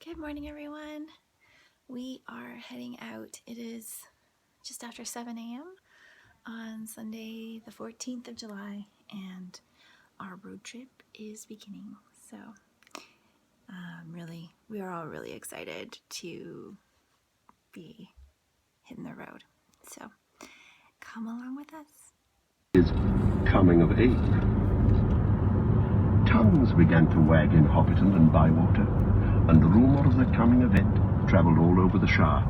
Good morning, everyone. We are heading out. It is just after 7 a.m. on Sunday, the 14th of July, and our road trip is beginning. So, we are all really excited to be hitting the road. So, come along with us. His coming of age. Tongues began to wag in Hobbiton and Bywater, and the rumour of the coming event travelled all over the Shire.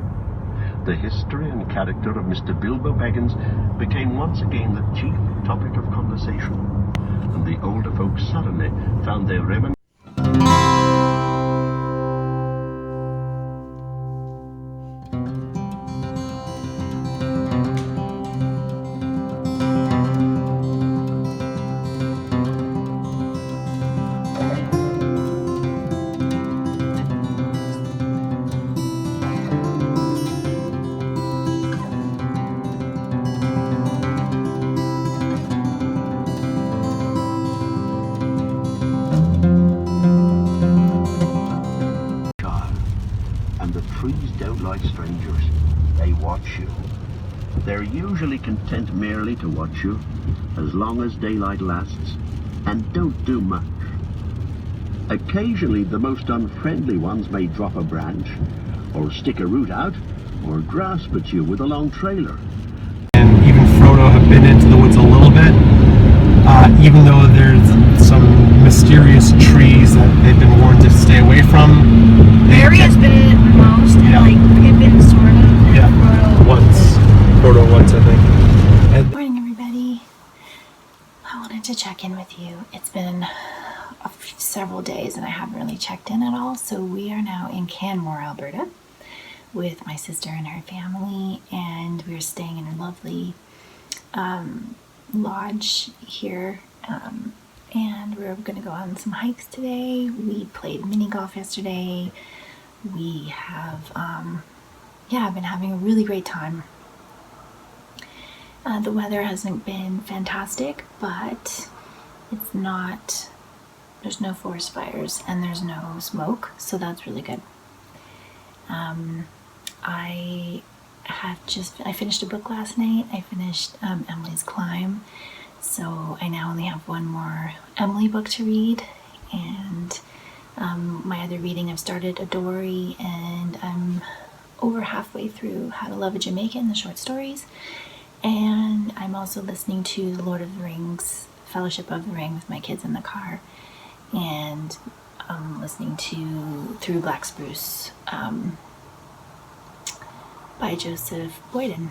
The history and character of Mr. Bilbo Baggins became once again the chief topic of conversation, and the older folks suddenly found their reminiscences. And the trees don't like strangers. They watch you. They're usually content merely to watch you, as long as daylight lasts, and don't do much. Occasionally the most unfriendly ones may drop a branch, or stick a root out, or grasp at you with a long trailer. And even Frodo have been into the woods a little bit, even though there's some mysterious trees that they've been warned to stay away from. Barry has been in it the most, I've been sort of. Yeah, Frodo once, I think. Good morning, everybody. I wanted to check in with you. It's been several days and I haven't really checked in at all. So we are now in Canmore, Alberta, with my sister and her family, and we're staying in a lovely lodge here. And we're going to go on some hikes today. We played mini golf yesterday. We have, I've been having a really great time. The weather hasn't been fantastic, but it's not, there's no forest fires and there's no smoke, so that's really good. I finished a book last night. I finished Emily's Climb, so I now only have one more Emily book to read, and my other reading, I've started Odori, and I'm over halfway through How to Love a Jamaican, the short stories, and I'm also listening to The Lord of the Rings, Fellowship of the Ring with my kids in the car, and I'm listening to Through Black Spruce by Joseph Boyden.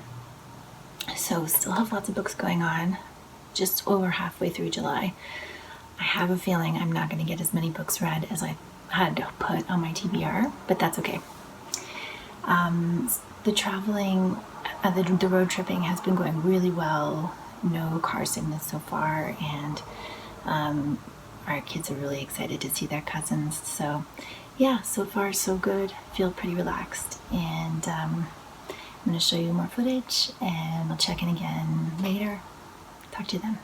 So still have lots of books going on, just over halfway through July. I have a feeling I'm not going to get as many books read as I had put on my TBR, but that's okay. The traveling, the road tripping has been going really well. No car sickness so far, and our kids are really excited to see their cousins. So yeah, so far so good. Feel pretty relaxed, and I'm going to show you more footage, and I'll check in again later. Talk to you then.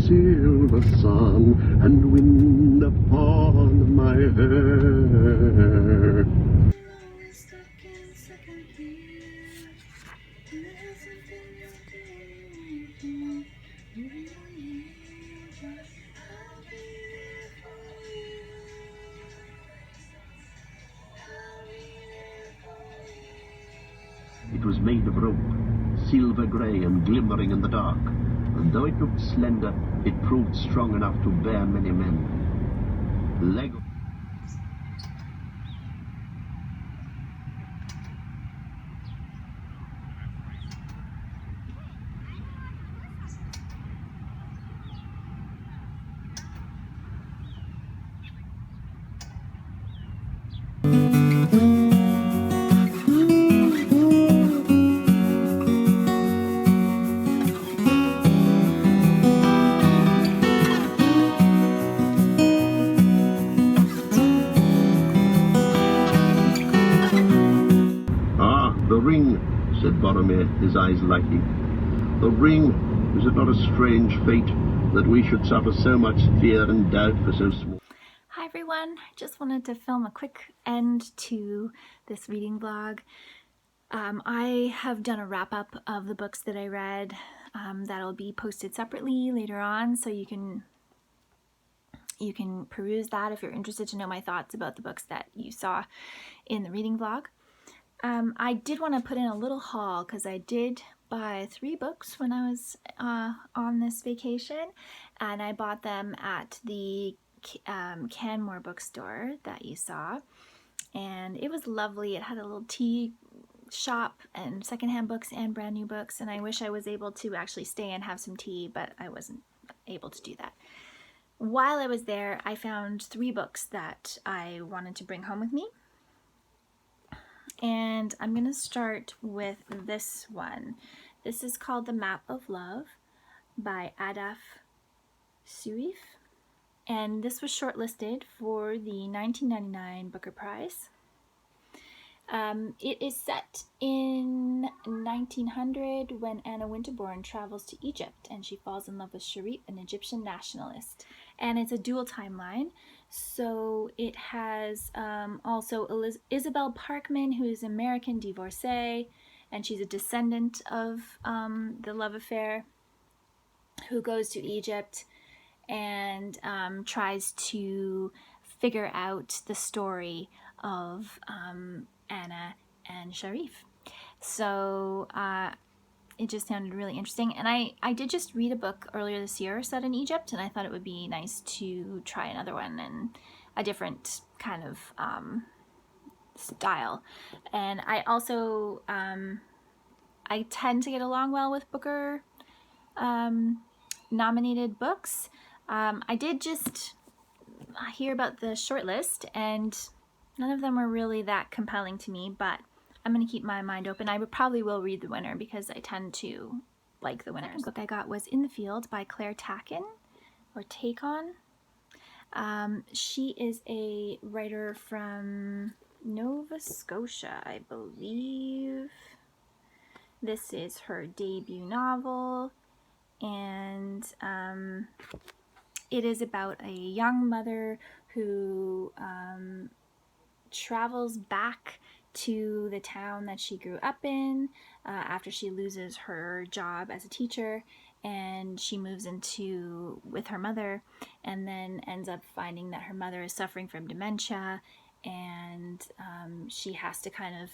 silver sun and wind upon my hair. It was made of rope, silver grey and glimmering in the dark, and though it looked slender, it proved strong enough to bear many men. Lego. Ah, the ring, said Boromir, his eyes lighting. The ring, is it not a strange fate that we should suffer so much fear and doubt for so small? Hi everyone, just wanted to film a quick end to this reading vlog. I have done a wrap-up of the books that I read that'll be posted separately later on, so you can peruse that if you're interested to know my thoughts about the books that you saw in the reading vlog. I did want to put in a little haul because I did buy 3 books when I was on this vacation, and I bought them at the Canmore bookstore that you saw, and it was lovely. It had a little tea shop and secondhand books and brand new books, and I wish I was able to actually stay and have some tea, but I wasn't able to do that. While I was there, I found 3 books that I wanted to bring home with me. And I'm going to start with this one. This is called The Map of Love by Adaf Suif. And this was shortlisted for the 1999 Booker Prize. It is set in 1900 when Anna Winterbourne travels to Egypt and she falls in love with Sharif, an Egyptian nationalist. And it's a dual timeline. So it has also Isabel Parkman, who is an American divorcee, and she's a descendant of the love affair, who goes to Egypt and tries to figure out the story of Anna and Sharif. So it just sounded really interesting, and I did just read a book earlier this year set in Egypt, and I thought it would be nice to try another one and a different kind of style. And I also I tend to get along well with Booker nominated books. I did just hear about the shortlist, and none of them were really that compelling to me, but I'm going to keep my mind open. I probably will read the winner because I tend to like the winners. The second book I got was In the Field by Claire Taken, or Takon. She is a writer from Nova Scotia, I believe. This is her debut novel, and it is about a young mother who travels back to the town that she grew up in after she loses her job as a teacher, and she moves into with her mother, and then ends up finding that her mother is suffering from dementia, and she has to kind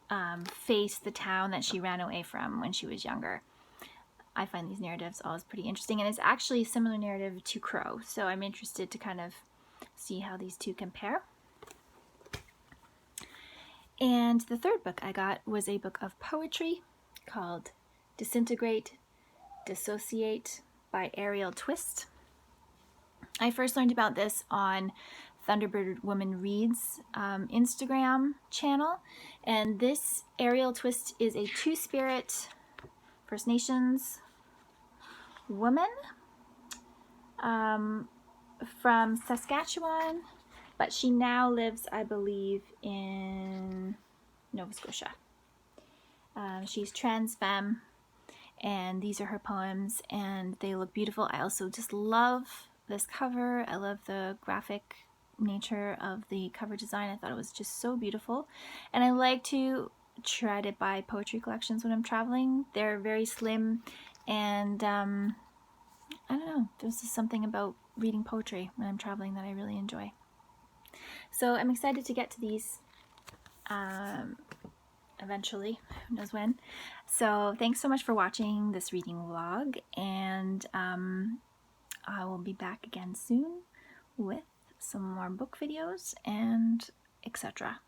of face the town that she ran away from when she was younger. I find these narratives always pretty interesting, and it's actually a similar narrative to Crow, so I'm interested to kind of see how these two compare. And the third book I got was a book of poetry called Disintegrate, Dissociate by Ariel Twist. I first learned about this on Thunderbird Woman Reads Instagram channel, and this Ariel Twist is a Two-Spirit First Nations woman from Saskatchewan, but she now lives, I believe, in Nova Scotia. She's trans femme, and these are her poems, and they look beautiful. I also just love this cover. I love the graphic nature of the cover design. I thought it was just so beautiful, and I like to try to buy poetry collections when I'm traveling. They're very slim, and I don't know, there's just something about reading poetry when I'm traveling that I really enjoy. So I'm excited to get to these eventually, who knows when. So thanks so much for watching this reading vlog, and I will be back again soon with some more book videos and etc.